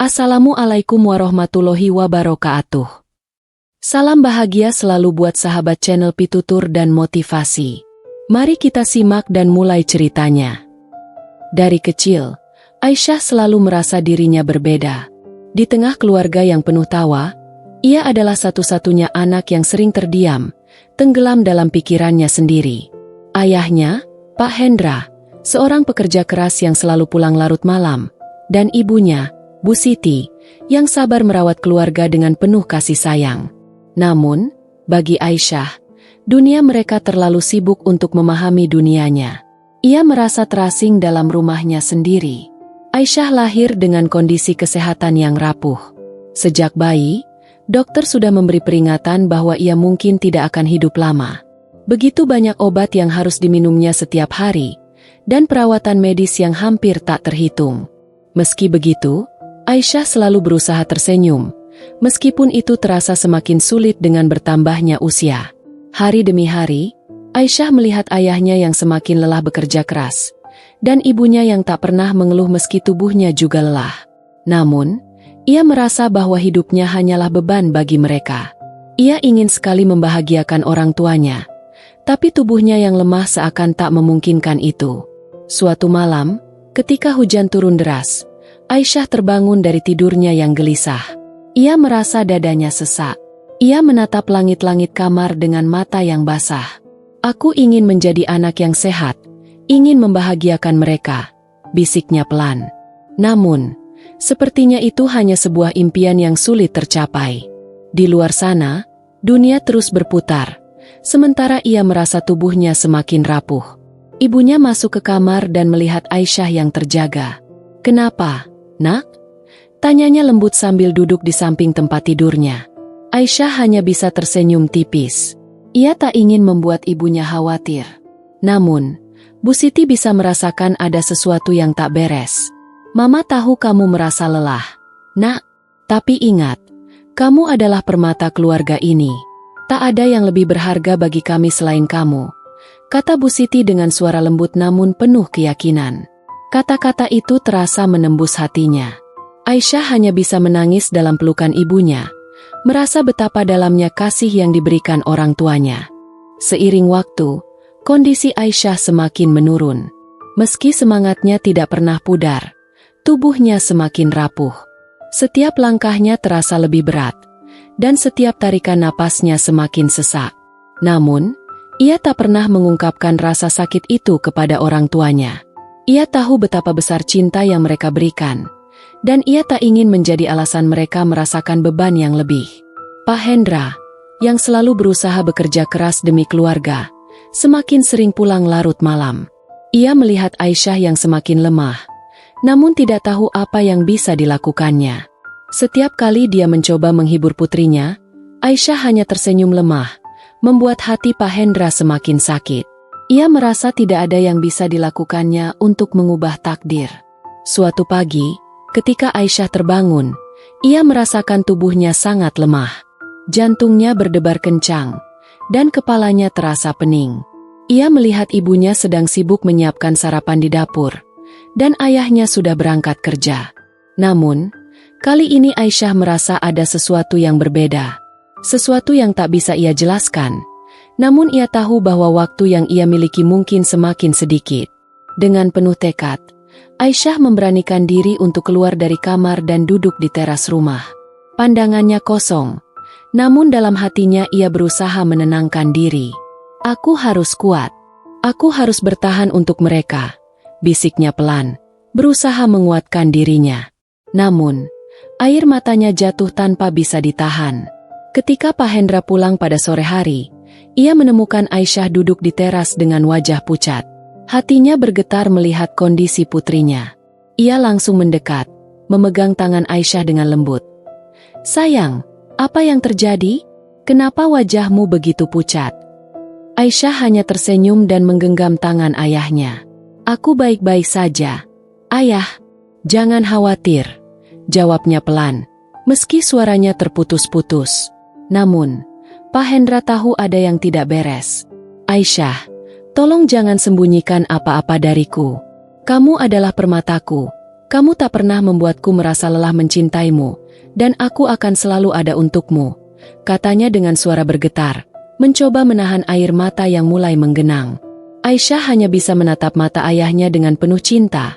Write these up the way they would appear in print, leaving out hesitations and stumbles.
Assalamualaikum warahmatullahi wabarakatuh. Salam bahagia selalu buat sahabat channel Pitutur dan Motivasi. Mari kita simak dan mulai ceritanya. Dari kecil, Aisyah selalu merasa dirinya berbeda. Di tengah keluarga yang penuh tawa, ia adalah satu-satunya anak yang sering terdiam, tenggelam dalam pikirannya sendiri. Ayahnya, Pak Hendra, seorang pekerja keras yang selalu pulang larut malam, dan ibunya, Bu Siti, yang sabar merawat keluarga dengan penuh kasih sayang. Namun, bagi Aisyah, dunia mereka terlalu sibuk untuk memahami dunianya. Ia merasa terasing dalam rumahnya sendiri. Aisyah lahir dengan kondisi kesehatan yang rapuh. Sejak bayi, dokter sudah memberi peringatan bahwa ia mungkin tidak akan hidup lama. Begitu banyak obat yang harus diminumnya setiap hari, dan perawatan medis yang hampir tak terhitung. Meski begitu, Aisyah selalu berusaha tersenyum, meskipun itu terasa semakin sulit dengan bertambahnya usia. Hari demi hari, Aisyah melihat ayahnya yang semakin lelah bekerja keras, dan ibunya yang tak pernah mengeluh meski tubuhnya juga lelah. Namun, ia merasa bahwa hidupnya hanyalah beban bagi mereka. Ia ingin sekali membahagiakan orang tuanya, tapi tubuhnya yang lemah seakan tak memungkinkan itu. Suatu malam, ketika hujan turun deras, Aisyah terbangun dari tidurnya yang gelisah. Ia merasa dadanya sesak. Ia menatap langit-langit kamar dengan mata yang basah. "Aku ingin menjadi anak yang sehat, ingin membahagiakan mereka," bisiknya pelan. Namun, sepertinya itu hanya sebuah impian yang sulit tercapai. Di luar sana, dunia terus berputar, sementara ia merasa tubuhnya semakin rapuh. Ibunya masuk ke kamar dan melihat Aisyah yang terjaga. "Kenapa, Nak?" tanyanya lembut sambil duduk di samping tempat tidurnya. Aisyah hanya bisa tersenyum tipis. Ia tak ingin membuat ibunya khawatir. Namun, Bu Siti bisa merasakan ada sesuatu yang tak beres. "Mama tahu kamu merasa lelah, Nak. Tapi ingat, kamu adalah permata keluarga ini. Tak ada yang lebih berharga bagi kami selain kamu," kata Bu Siti dengan suara lembut namun penuh keyakinan. Kata-kata itu terasa menembus hatinya. Aisyah hanya bisa menangis dalam pelukan ibunya, merasa betapa dalamnya kasih yang diberikan orang tuanya. Seiring waktu, kondisi Aisyah semakin menurun. Meski semangatnya tidak pernah pudar, tubuhnya semakin rapuh. Setiap langkahnya terasa lebih berat, dan setiap tarikan napasnya semakin sesak. Namun, ia tak pernah mengungkapkan rasa sakit itu kepada orang tuanya. Ia tahu betapa besar cinta yang mereka berikan, dan ia tak ingin menjadi alasan mereka merasakan beban yang lebih. Pak Hendra, yang selalu berusaha bekerja keras demi keluarga, semakin sering pulang larut malam. Ia melihat Aisyah yang semakin lemah, namun tidak tahu apa yang bisa dilakukannya. Setiap kali dia mencoba menghibur putrinya, Aisyah hanya tersenyum lemah, membuat hati Pak Hendra semakin sakit. Ia merasa tidak ada yang bisa dilakukannya untuk mengubah takdir. Suatu pagi, ketika Aisyah terbangun, ia merasakan tubuhnya sangat lemah. Jantungnya berdebar kencang, dan kepalanya terasa pening. Ia melihat ibunya sedang sibuk menyiapkan sarapan di dapur, dan ayahnya sudah berangkat kerja. Namun, kali ini Aisyah merasa ada sesuatu yang berbeda. Sesuatu yang tak bisa ia jelaskan. Namun ia tahu bahwa waktu yang ia miliki mungkin semakin sedikit. Dengan penuh tekad, Aisyah memberanikan diri untuk keluar dari kamar dan duduk di teras rumah. Pandangannya kosong, namun dalam hatinya ia berusaha menenangkan diri. "Aku harus kuat. Aku harus bertahan untuk mereka," bisiknya pelan, berusaha menguatkan dirinya. Namun, air matanya jatuh tanpa bisa ditahan. Ketika Pak Hendra pulang pada sore hari, ia menemukan Aisyah duduk di teras dengan wajah pucat. Hatinya bergetar melihat kondisi putrinya. Ia langsung mendekat, memegang tangan Aisyah dengan lembut. "Sayang, apa yang terjadi? Kenapa wajahmu begitu pucat?" Aisyah hanya tersenyum dan menggenggam tangan ayahnya. "Aku baik-baik saja, Ayah. Jangan khawatir," jawabnya pelan, meski suaranya terputus-putus. Namun, Pak Hendra tahu ada yang tidak beres. "Aisyah, tolong jangan sembunyikan apa-apa dariku. Kamu adalah permataku," Kamu tak pernah membuatku merasa lelah mencintaimu, dan aku akan selalu ada untukmu, katanya dengan suara bergetar, mencoba menahan air mata yang mulai menggenang. Aisyah hanya bisa menatap mata ayahnya dengan penuh cinta,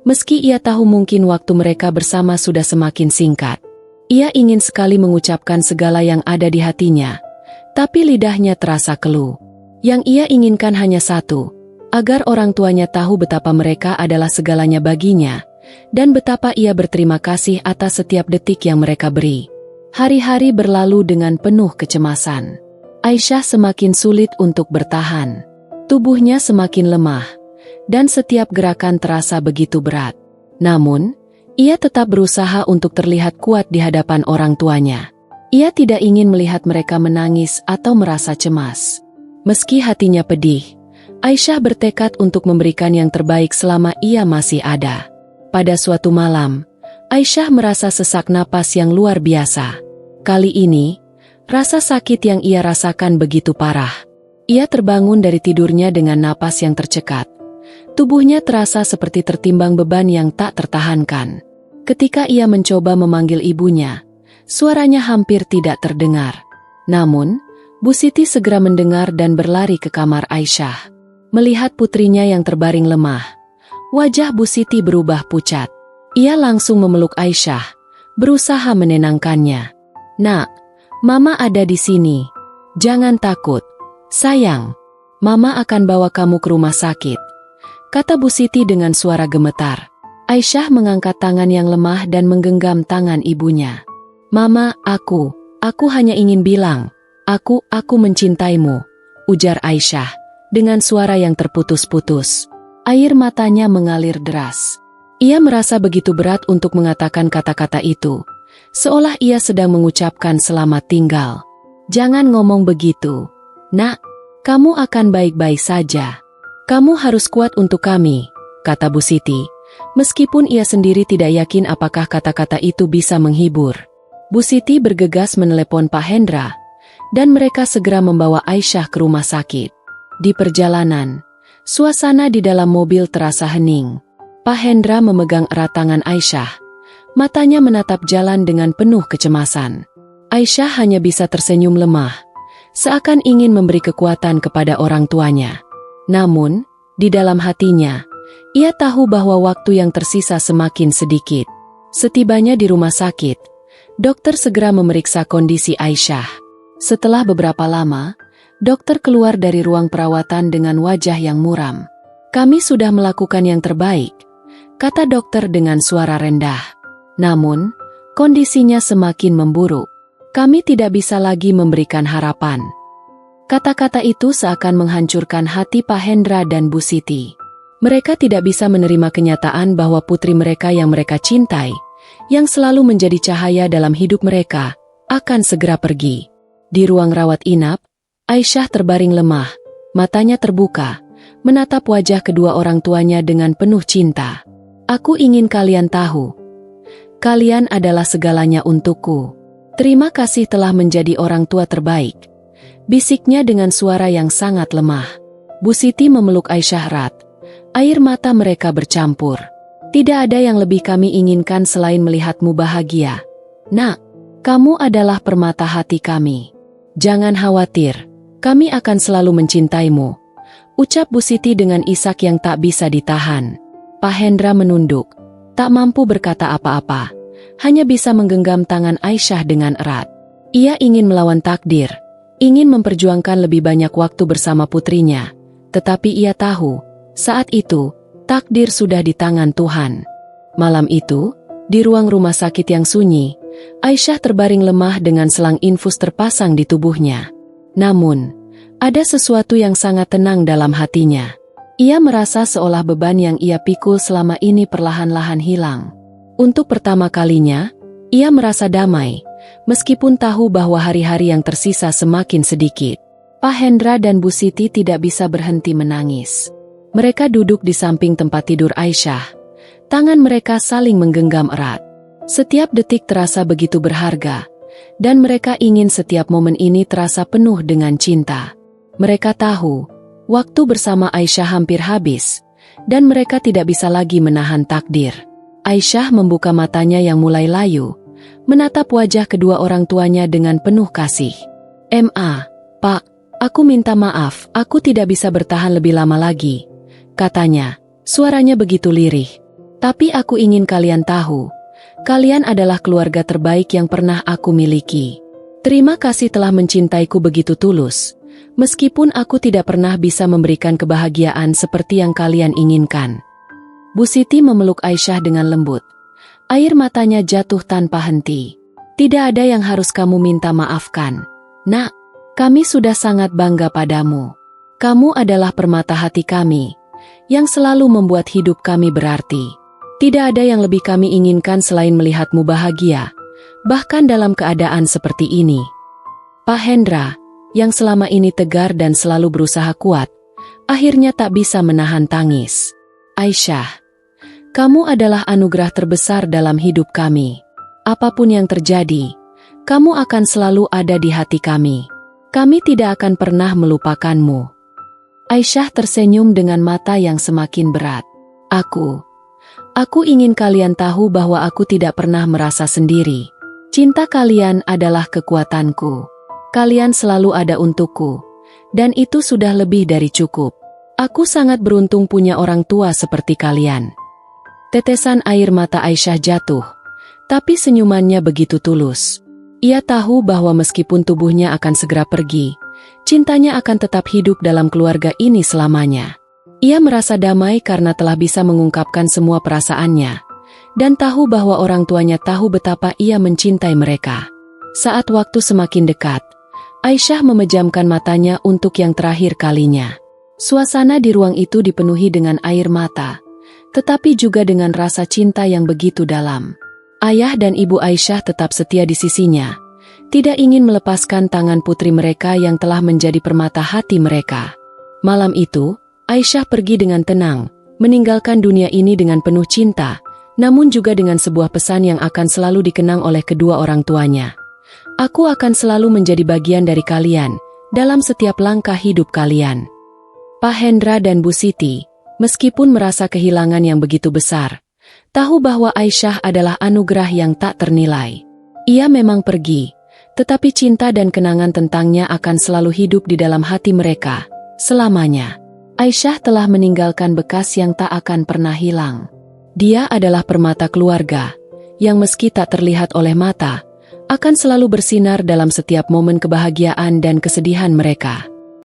meski ia tahu mungkin waktu mereka bersama sudah semakin singkat. Ia ingin sekali mengucapkan segala yang ada di hatinya, tapi lidahnya terasa keluh. Yang ia inginkan hanya satu, agar orang tuanya tahu betapa mereka adalah segalanya baginya, dan betapa ia berterima kasih atas setiap detik yang mereka beri. Hari-hari berlalu dengan penuh kecemasan. Aisyah semakin sulit untuk bertahan. Tubuhnya semakin lemah, dan setiap gerakan terasa begitu berat. Namun, ia tetap berusaha untuk terlihat kuat di hadapan orang tuanya. Ia tidak ingin melihat mereka menangis atau merasa cemas. Meski hatinya pedih, Aisyah bertekad untuk memberikan yang terbaik selama ia masih ada. Pada suatu malam, Aisyah merasa sesak napas yang luar biasa. Kali ini, rasa sakit yang ia rasakan begitu parah. Ia terbangun dari tidurnya dengan napas yang tercekat. Tubuhnya terasa seperti tertimbang beban yang tak tertahankan. Ketika ia mencoba memanggil ibunya, suaranya hampir tidak terdengar. Namun, Bu Siti segera mendengar dan berlari ke kamar Aisyah. Melihat putrinya yang terbaring lemah, wajah Bu Siti berubah pucat. Ia langsung memeluk Aisyah, berusaha menenangkannya. "Nak, Mama ada di sini. Jangan takut. Sayang, Mama akan bawa kamu ke rumah sakit," kata Bu Siti dengan suara gemetar. Aisyah mengangkat tangan yang lemah dan menggenggam tangan ibunya. "Mama, aku hanya ingin bilang, aku mencintaimu," ujar Aisyah dengan suara yang terputus-putus. Air matanya mengalir deras. Ia merasa begitu berat untuk mengatakan kata-kata itu, seolah ia sedang mengucapkan selamat tinggal. "Jangan ngomong begitu. Nak, kamu akan baik-baik saja. Kamu harus kuat untuk kami," kata Bu Siti, meskipun ia sendiri tidak yakin apakah kata-kata itu bisa menghibur. Bu Siti bergegas menelepon Pak Hendra, dan mereka segera membawa Aisyah ke rumah sakit. Di perjalanan, suasana di dalam mobil terasa hening. Pak Hendra memegang erat tangan Aisyah. Matanya menatap jalan dengan penuh kecemasan. Aisyah hanya bisa tersenyum lemah, seakan ingin memberi kekuatan kepada orang tuanya. Namun, di dalam hatinya, ia tahu bahwa waktu yang tersisa semakin sedikit. Setibanya di rumah sakit, dokter segera memeriksa kondisi Aisyah. Setelah beberapa lama, dokter keluar dari ruang perawatan dengan wajah yang muram. "Kami sudah melakukan yang terbaik," kata dokter dengan suara rendah. "Namun, kondisinya semakin memburuk. Kami tidak bisa lagi memberikan harapan." Kata-kata itu seakan menghancurkan hati Pak Hendra dan Bu Siti. Mereka tidak bisa menerima kenyataan bahwa putri mereka yang mereka cintai, yang selalu menjadi cahaya dalam hidup mereka, akan segera pergi. Di ruang rawat inap, Aisyah terbaring lemah, matanya terbuka, menatap wajah kedua orang tuanya dengan penuh cinta. "Aku ingin kalian tahu. Kalian adalah segalanya untukku. Terima kasih telah menjadi orang tua terbaik," bisiknya dengan suara yang sangat lemah. Bu Siti memeluk Aisyah erat. Air mata mereka bercampur. "Tidak ada yang lebih kami inginkan selain melihatmu bahagia. Nak, kamu adalah permata hati kami. Jangan khawatir, kami akan selalu mencintaimu," ucap Bu Siti dengan isak yang tak bisa ditahan. Pak Hendra menunduk, tak mampu berkata apa-apa, hanya bisa menggenggam tangan Aisyah dengan erat. Ia ingin melawan takdir, ingin memperjuangkan lebih banyak waktu bersama putrinya, tetapi ia tahu, saat itu, takdir sudah di tangan Tuhan. Malam itu, di ruang rumah sakit yang sunyi, Aisyah terbaring lemah dengan selang infus terpasang di tubuhnya. Namun, ada sesuatu yang sangat tenang dalam hatinya. Ia merasa seolah beban yang ia pikul selama ini perlahan-lahan hilang. Untuk pertama kalinya, ia merasa damai, meskipun tahu bahwa hari-hari yang tersisa semakin sedikit. Pak Hendra dan Bu Siti tidak bisa berhenti menangis. Mereka duduk di samping tempat tidur Aisyah. Tangan mereka saling menggenggam erat. Setiap detik terasa begitu berharga, dan mereka ingin setiap momen ini terasa penuh dengan cinta. Mereka tahu, waktu bersama Aisyah hampir habis, dan mereka tidak bisa lagi menahan takdir. Aisyah membuka matanya yang mulai layu, menatap wajah kedua orang tuanya dengan penuh kasih. Pak, aku minta maaf, aku tidak bisa bertahan lebih lama lagi, katanya, suaranya begitu lirih. Tapi aku ingin kalian tahu, kalian adalah keluarga terbaik yang pernah aku miliki. Terima kasih telah mencintaiku begitu tulus, meskipun aku tidak pernah bisa memberikan kebahagiaan seperti yang kalian inginkan. Bu Siti memeluk Aisyah dengan lembut. Air matanya jatuh tanpa henti. Tidak ada yang harus kamu minta maafkan. Nak, kami sudah sangat bangga padamu. Kamu adalah permata hati kami, yang selalu membuat hidup kami berarti. Tidak ada yang lebih kami inginkan selain melihatmu bahagia, bahkan dalam keadaan seperti ini. Pak Hendra, yang selama ini tegar dan selalu berusaha kuat, akhirnya tak bisa menahan tangis. Aisyah, kamu adalah anugerah terbesar dalam hidup kami. Apapun yang terjadi, kamu akan selalu ada di hati kami. Kami tidak akan pernah melupakanmu. Aisyah tersenyum dengan mata yang semakin berat. Aku ingin kalian tahu bahwa aku tidak pernah merasa sendiri. Cinta kalian adalah kekuatanku. Kalian selalu ada untukku, dan itu sudah lebih dari cukup. Aku sangat beruntung punya orang tua seperti kalian. Tetesan air mata Aisyah jatuh, tapi senyumannya begitu tulus. Ia tahu bahwa meskipun tubuhnya akan segera pergi, cintanya akan tetap hidup dalam keluarga ini selamanya. Ia merasa damai karena telah bisa mengungkapkan semua perasaannya, dan tahu bahwa orang tuanya tahu betapa ia mencintai mereka. Saat waktu semakin dekat, Aisyah memejamkan matanya untuk yang terakhir kalinya. Suasana di ruang itu dipenuhi dengan air mata, tetapi juga dengan rasa cinta yang begitu dalam. Ayah dan ibu Aisyah tetap setia di sisinya, tidak ingin melepaskan tangan putri mereka yang telah menjadi permata hati mereka. Malam itu, Aisyah pergi dengan tenang, meninggalkan dunia ini dengan penuh cinta, namun juga dengan sebuah pesan yang akan selalu dikenang oleh kedua orang tuanya. Aku akan selalu menjadi bagian dari kalian, dalam setiap langkah hidup kalian. Pak Hendra dan Bu Siti, meskipun merasa kehilangan yang begitu besar, tahu bahwa Aisyah adalah anugerah yang tak ternilai. Ia memang pergi, tetapi cinta dan kenangan tentangnya akan selalu hidup di dalam hati mereka, selamanya. Aisyah telah meninggalkan bekas yang tak akan pernah hilang. Dia adalah permata keluarga, yang meski tak terlihat oleh mata, akan selalu bersinar dalam setiap momen kebahagiaan dan kesedihan mereka.